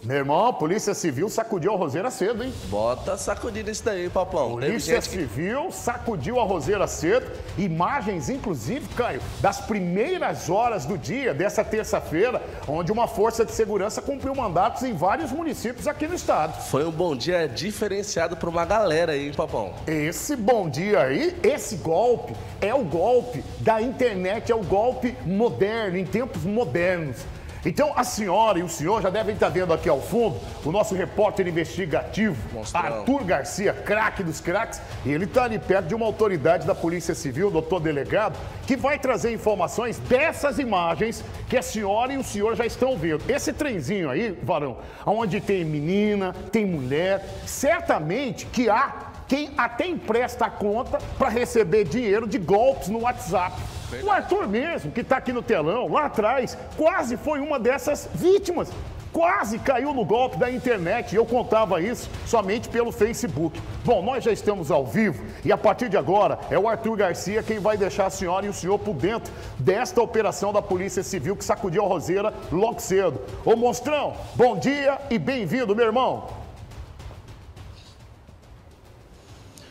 Meu irmão, a Polícia Civil sacudiu a roseira cedo, hein? Bota sacudido isso daí, Papão. Polícia Civil sacudiu a roseira cedo. Imagens, inclusive, Caio, das primeiras horas do dia dessa terça-feira, onde uma força de segurança cumpriu mandatos em vários municípios aqui no estado. Foi um bom dia diferenciado para uma galera aí, Papão. Esse bom dia aí, esse golpe é o golpe da internet, é o golpe moderno, em tempos modernos. Então, a senhora e o senhor já devem estar vendo aqui ao fundo o nosso repórter investigativo, Arthur Garcia, craque dos craques. E ele está ali perto de uma autoridade da Polícia Civil, doutor delegado, que vai trazer informações dessas imagens que a senhora e o senhor já estão vendo. Esse trenzinho aí, varão, onde tem menina, tem mulher, certamente que há quem até empresta a conta para receber dinheiro de golpes no WhatsApp. O Arthur mesmo, que está aqui no telão, lá atrás, quase foi uma dessas vítimas. Quase caiu no golpe da internet. Eu contava isso somente pelo Facebook. Bom, nós já estamos ao vivo e a partir de agora é o Arthur Garcia quem vai deixar a senhora e o senhor por dentro desta operação da Polícia Civil que sacudiu a roseira logo cedo. Ô Monstrão, bom dia e bem-vindo, meu irmão.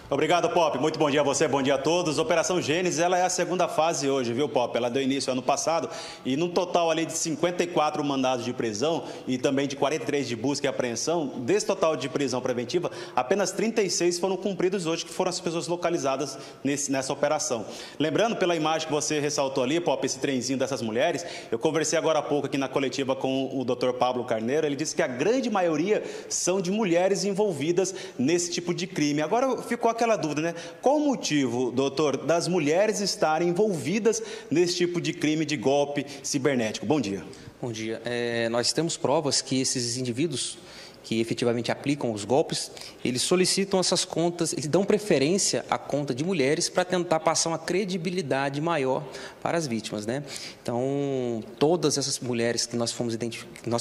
Obrigado, Pop. Muito bom dia a você, bom dia a todos. Operação Gênesis, ela é a segunda fase hoje, viu, Pop? Ela deu início ano passado e num total ali de 54 mandados de prisão e também de 43 de busca e apreensão, desse total de prisão preventiva, apenas 36 foram cumpridos hoje, que foram as pessoas localizadas nessa operação. Lembrando, pela imagem que você ressaltou ali, Pop, esse trenzinho dessas mulheres, eu conversei agora há pouco aqui na coletiva com o Dr. Pablo Carneiro, ele disse que a grande maioria são de mulheres envolvidas nesse tipo de crime. Agora ficou aquela dúvida, né? Qual o motivo, doutor, das mulheres estarem envolvidas nesse tipo de crime de golpe cibernético? Bom dia. Bom dia. Nós temos provas que esses indivíduos que efetivamente aplicam os golpes, eles solicitam essas contas, eles dão preferência à conta de mulheres para tentar passar uma credibilidade maior para as vítimas, né? Então, todas essas mulheres que nós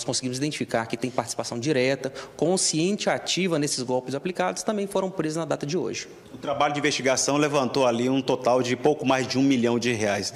conseguimos identificar que têm participação direta, consciente, ativa nesses golpes aplicados, também foram presas na data de hoje. O trabalho de investigação levantou ali um total de pouco mais de R$1 milhão.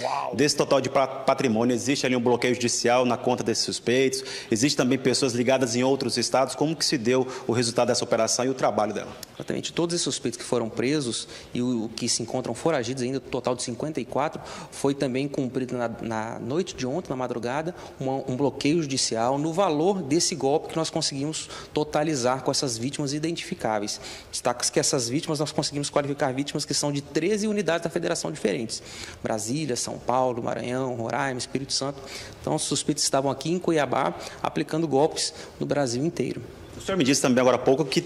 Uau. Desse total de patrimônio, existe ali um bloqueio judicial na conta desses suspeitos, existe também pessoas ligadas em outros estados. Como que se deu o resultado dessa operação e o trabalho dela? Exatamente. Todos esses suspeitos que foram presos e o que se encontram foragidos ainda, total de 54, foi também cumprido na noite de ontem, na madrugada, um bloqueio judicial no valor desse golpe que nós conseguimos totalizar com essas vítimas identificáveis. Destaca-se que essas vítimas, nós conseguimos qualificar vítimas que são de 13 unidades da federação diferentes. Brasília, São Paulo, Maranhão, Roraima, Espírito Santo. Então, os suspeitos estavam aqui em Cuiabá aplicando golpes no Brasil inteiro. O senhor me disse também agora há pouco que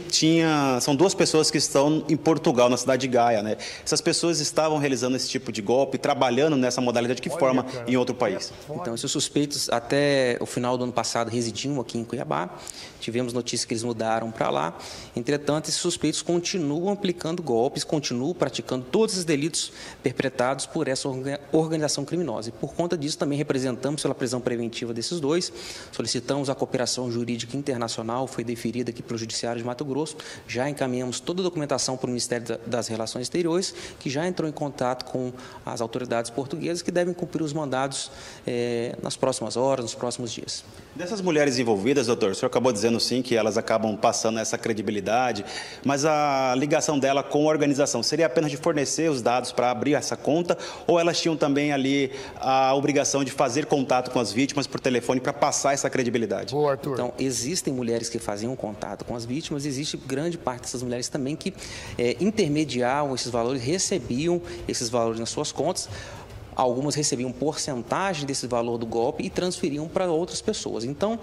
são duas pessoas que estão em Portugal, na cidade de Gaia, né? Essas pessoas estavam realizando esse tipo de golpe, trabalhando nessa modalidade, de que forma em outro país? Então, esses suspeitos, até o final do ano passado, residiam aqui em Cuiabá. Tivemos notícia que eles mudaram para lá. Entretanto, esses suspeitos continuam aplicando golpes, continuam praticando todos esses delitos perpetrados por essa organização criminosa. E por conta disso, também representamos pela prisão preventiva desses dois, solicitamos a cooperação jurídica internacional, foi deferida aqui pelo Judiciário de Mato Grosso, já encaminhamos toda a documentação para o Ministério das Relações Exteriores, que já entrou em contato com as autoridades portuguesas, que devem cumprir os mandados nas próximas horas, nos próximos dias. Dessas mulheres envolvidas, doutor, o senhor acabou dizendo sim que elas acabam passando essa credibilidade, mas a ligação dela com a organização seria apenas de fornecer os dados para abrir essa conta, ou elas tinham também ali a obrigação de fazer contato com as vítimas por telefone para passar essa credibilidade? Boa, Arthur. Então, existem mulheres que faziam contato com as vítimas, existe grande parte dessas mulheres também que intermediavam esses valores, recebiam esses valores nas suas contas. Algumas recebiam porcentagem desse valor do golpe e transferiam para outras pessoas. Então,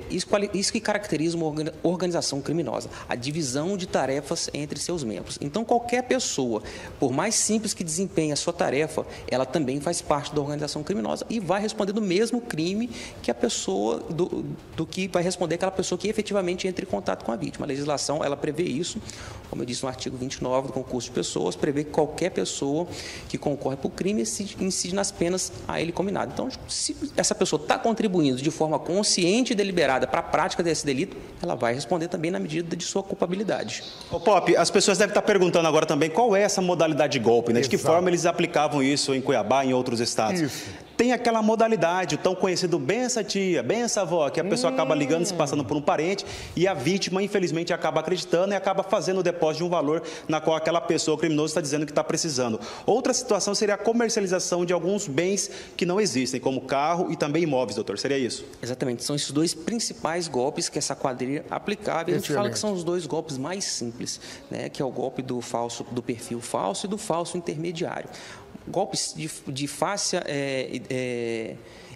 isso que caracteriza uma organização criminosa, a divisão de tarefas entre seus membros. Então, qualquer pessoa, por mais simples que desempenhe a sua tarefa, ela também faz parte da organização criminosa e vai responder do mesmo crime que a pessoa, do que vai responder aquela pessoa que efetivamente entra em contato com a vítima. A legislação, ela prevê isso, como eu disse no artigo 29 do concurso de pessoas, prevê que qualquer pessoa que concorre para o crime incide nas penas a ele combinado. Então, se essa pessoa está contribuindo de forma consciente e deliberada para a prática desse delito, ela vai responder também na medida de sua culpabilidade. Ô Pop, as pessoas devem estar perguntando agora também qual é essa modalidade de golpe, né? De que forma eles aplicavam isso em Cuiabá e em outros estados. Isso. Tem aquela modalidade, o tão conhecido bença tia, bença avó, que a pessoa acaba ligando, se passando por um parente, e a vítima, infelizmente, acaba acreditando e acaba fazendo o depósito de um valor na qual aquela pessoa criminosa está dizendo que está precisando. Outra situação seria a comercialização de alguns bens que não existem, como carro e também imóveis, doutor. Seria isso? Exatamente. São esses dois principais golpes que essa quadrilha aplicava. E a gente fala que são os dois golpes mais simples, né? Que é o golpe do perfil falso e do falso intermediário. Golpes de fácil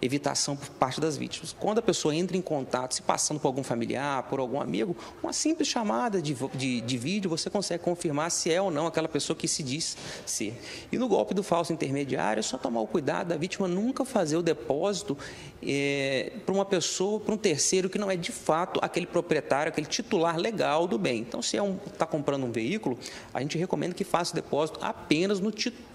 evitação por parte das vítimas. Quando a pessoa entra em contato, se passando por algum familiar, por algum amigo, uma simples chamada de vídeo, você consegue confirmar se é ou não aquela pessoa que se diz ser. E no golpe do falso intermediário, é só tomar o cuidado da vítima nunca fazer o depósito para uma pessoa, para um terceiro que não é de fato aquele proprietário, aquele titular legal do bem. Então, se está comprando um veículo, a gente recomenda que faça o depósito apenas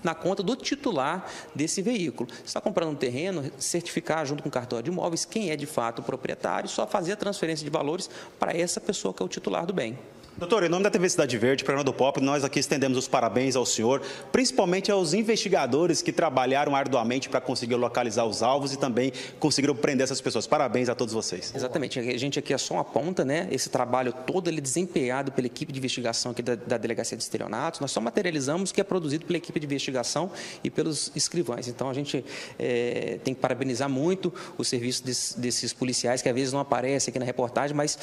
na conta do titular desse veículo. Se está comprando um terreno, certificar junto com o cartório de imóveis quem é de fato o proprietário, só fazer a transferência de valores para essa pessoa que é o titular do bem. Doutor, em nome da TV Cidade Verde, programa do Pop, nós aqui estendemos os parabéns ao senhor, principalmente aos investigadores que trabalharam arduamente para conseguir localizar os alvos e também conseguiram prender essas pessoas. Parabéns a todos vocês. Exatamente. A gente aqui é só uma ponta, né? Esse trabalho todo ele é desempenhado pela equipe de investigação aqui da Delegacia de Estelionatos. Nós só materializamos o que é produzido pela equipe de investigação e pelos escrivães. Então, a gente tem que parabenizar muito o serviço desses policiais que às vezes não aparecem aqui na reportagem, mas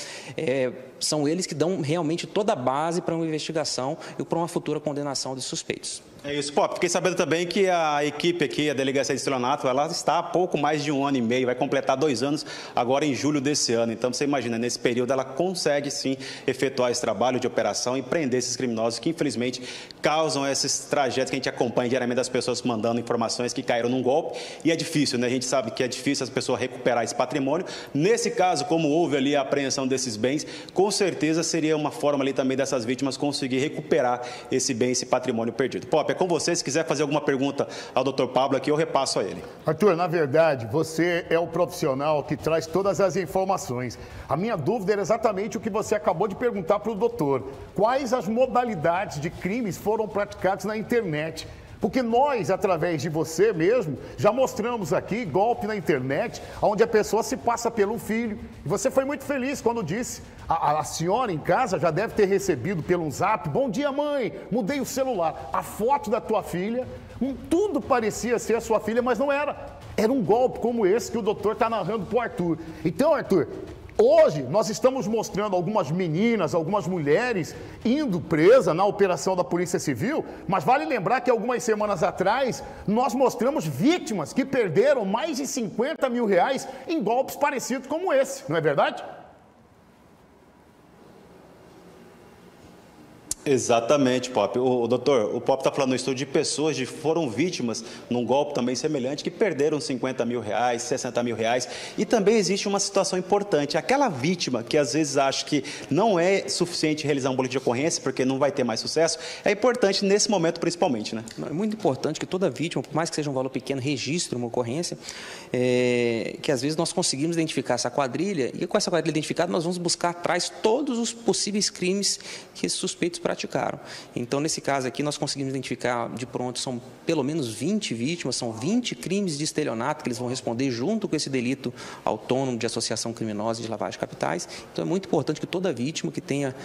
são eles que dão realmente toda a base para uma investigação e para uma futura condenação dos suspeitos. É isso, Pop. Fiquei sabendo também que a equipe aqui, a Delegacia de Estelionato, ela está há pouco mais de 1 ano e meio, vai completar 2 anos agora em julho desse ano. Então, você imagina, nesse período ela consegue sim efetuar esse trabalho de operação e prender esses criminosos que, infelizmente, causam esses trajetos que a gente acompanha diariamente das pessoas mandando informações que caíram num golpe. E é difícil, né? A gente sabe que é difícil as pessoas recuperar esse patrimônio. Nesse caso, como houve ali a apreensão desses bens, com certeza seria uma forma ali também dessas vítimas conseguir recuperar esse bem, esse patrimônio perdido. Pop, com você, se quiser fazer alguma pergunta ao Dr. Pablo aqui, eu repasso a ele. Arthur, na verdade, você é o profissional que traz todas as informações. A minha dúvida era exatamente o que você acabou de perguntar para o doutor. Quais as modalidades de crimes foram praticados na internet? Porque nós, através de você mesmo, já mostramos aqui golpe na internet, onde a pessoa se passa pelo filho. E você foi muito feliz quando disse. A senhora em casa já deve ter recebido pelo zap: bom dia, mãe, mudei o celular. A foto da tua filha, tudo parecia ser a sua filha, mas não era. Era um golpe como esse que o doutor está narrando para o Arthur. Então, Arthur, hoje nós estamos mostrando algumas meninas, algumas mulheres indo presa na operação da Polícia Civil, mas vale lembrar que algumas semanas atrás nós mostramos vítimas que perderam mais de 50 mil reais em golpes parecidos como esse, não é verdade? Exatamente, Pop. Doutor, o Pop está falando no estúdio de pessoas que foram vítimas num golpe também semelhante, que perderam 50 mil reais, 60 mil reais. E também existe uma situação importante. Aquela vítima que às vezes acha que não é suficiente realizar um boletim de ocorrência porque não vai ter mais sucesso, é importante nesse momento principalmente, né? É muito importante que toda vítima, por mais que seja um valor pequeno, registre uma ocorrência, que às vezes nós conseguimos identificar essa quadrilha e com essa quadrilha identificada nós vamos buscar atrás todos os possíveis crimes que esses suspeitos praticaram. Então, nesse caso aqui, nós conseguimos identificar de pronto, são pelo menos 20 vítimas, são 20 crimes de estelionato que eles vão responder junto com esse delito autônomo de associação criminosa e de lavagem de capitais. Então, é muito importante que toda vítima que tenha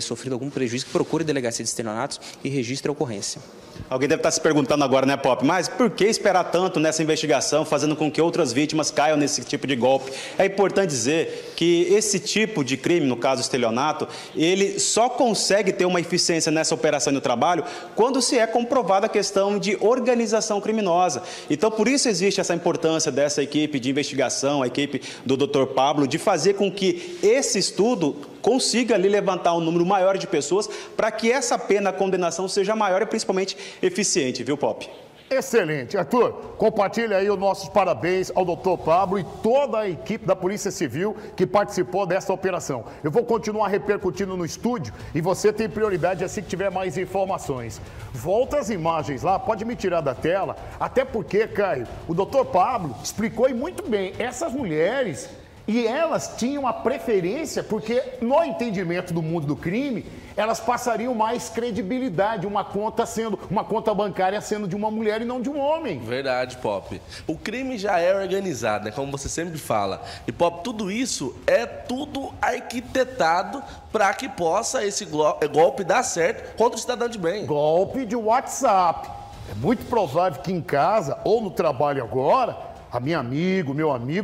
sofrido algum prejuízo, que procure a Delegacia de Estelionatos e registre a ocorrência. Alguém deve estar se perguntando agora, né, Pop? Mas por que esperar tanto nessa investigação, fazendo com que outras vítimas caiam nesse tipo de golpe? É importante dizer que esse tipo de crime, no caso estelionato, ele só consegue ter uma eficiência nessa operação no trabalho quando se é comprovada a questão de organização criminosa. Então, por isso existe essa importância dessa equipe de investigação, a equipe do Dr. Pablo, de fazer com que esse estudo consiga ali levantar um número maior de pessoas para que essa pena, a condenação, seja maior e principalmente eficiente, viu, Pop? Excelente. Arthur, compartilha aí os nossos parabéns ao doutor Pablo e toda a equipe da Polícia Civil que participou dessa operação. Eu vou continuar repercutindo no estúdio e você tem prioridade assim que tiver mais informações. Volta as imagens lá, pode me tirar da tela, até porque, Caio, o doutor Pablo explicou e muito bem, essas mulheres... E elas tinham a preferência, porque no entendimento do mundo do crime, elas passariam mais credibilidade, uma conta bancária sendo de uma mulher e não de um homem. Verdade, Pop. O crime já é organizado, né? Como você sempre fala. E, Pop, tudo isso é tudo arquitetado para que possa esse golpe dar certo contra o cidadão de bem. Golpe de WhatsApp. É muito provável que em casa ou no trabalho agora... A meu amigo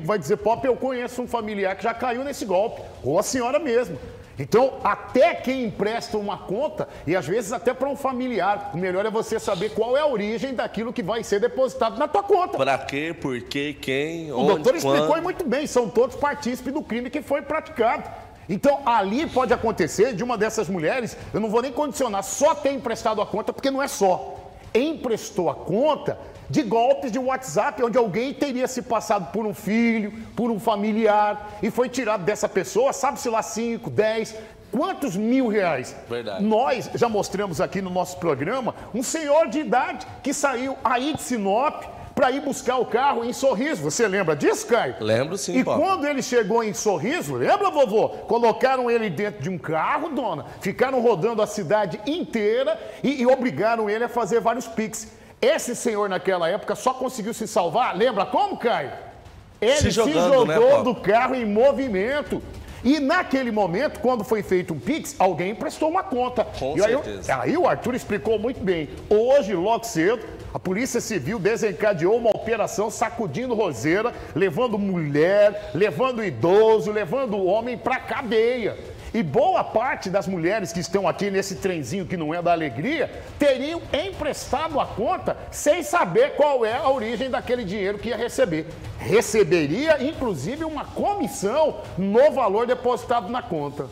vai dizer, Pop, eu conheço um familiar que já caiu nesse golpe, ou a senhora mesmo. Então, até quem empresta uma conta, e às vezes até para um familiar, o melhor é você saber qual é a origem daquilo que vai ser depositado na tua conta. Para quê, por quê, quem, onde, o doutor explicou muito bem, são todos partícipes do crime que foi praticado. Então, ali pode acontecer de uma dessas mulheres, eu não vou nem condicionar, só ter emprestado a conta, porque não é só. Emprestou a conta... de golpes de WhatsApp, onde alguém teria se passado por um filho, por um familiar, e foi tirado dessa pessoa, sabe-se lá, 5, 10, quantos mil reais? Verdade. Nós já mostramos aqui no nosso programa um senhor de idade que saiu aí de Sinop para ir buscar o carro em Sorriso. Você lembra disso, Caio? Lembro sim, E Pop. quando ele chegou em Sorriso, lembra, vovô? Colocaram ele dentro de um carro, dona, ficaram rodando a cidade inteira e obrigaram ele a fazer vários pix. Esse senhor, naquela época, só conseguiu se salvar, lembra como, Caio? Ele se jogou, né, do carro em movimento. E naquele momento, quando foi feito um Pix, alguém emprestou uma conta. Com certeza. Aí o Arthur explicou muito bem. Hoje, logo cedo, a Polícia Civil desencadeou uma operação sacudindo roseira, levando mulher, levando idoso, levando homem para cadeia. E boa parte das mulheres que estão aqui nesse trenzinho que não é da alegria, teriam emprestado a conta sem saber qual é a origem daquele dinheiro que ia receber. Receberia, inclusive, uma comissão no valor depositado na conta.